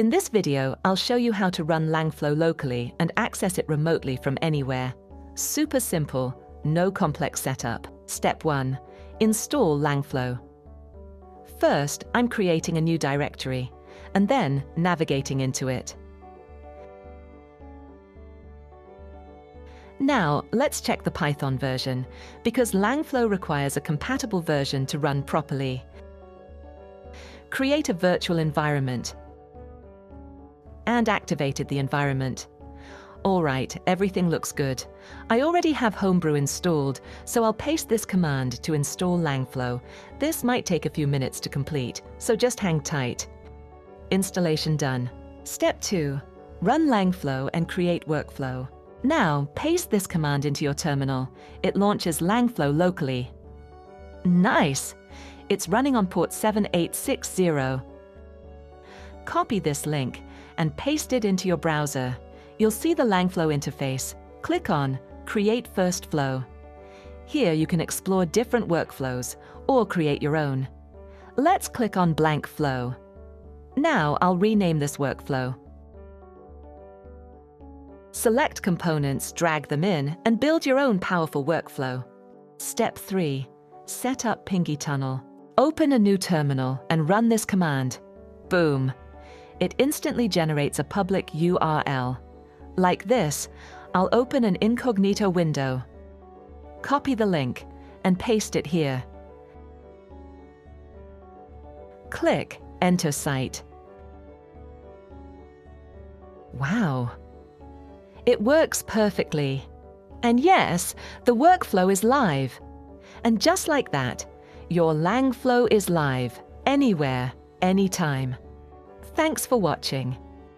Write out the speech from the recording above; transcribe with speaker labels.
Speaker 1: In this video, I'll show you how to run Langflow locally and access it remotely from anywhere. Super simple, no complex setup. Step 1. Install Langflow. First, I'm creating a new directory, and then navigating into it. Now, let's check the Python version, because Langflow requires a compatible version to run properly. Create a virtual environment and activated the environment. All right, everything looks good. I already have Homebrew installed, so I'll paste this command to install Langflow. This might take a few minutes to complete, so just hang tight. Installation done. Step 2. Run Langflow and create workflow. Now, paste this command into your terminal. It launches Langflow locally. Nice! It's running on port 7860. Copy this link and paste it into your browser. You'll see the Langflow interface. Click on Create First Flow. Here you can explore different workflows or create your own. Let's click on Blank Flow. Now I'll rename this workflow. Select components, drag them in, and build your own powerful workflow. Step 3. Set up Pinggy tunnel. Open a new terminal and run this command. Boom! It instantly generates a public URL. Like this, I'll open an incognito window. Copy the link and paste it here. Click Enter Site. Wow! It works perfectly. And yes, the workflow is live. And just like that, your Langflow is live, anywhere, anytime. Thanks for watching.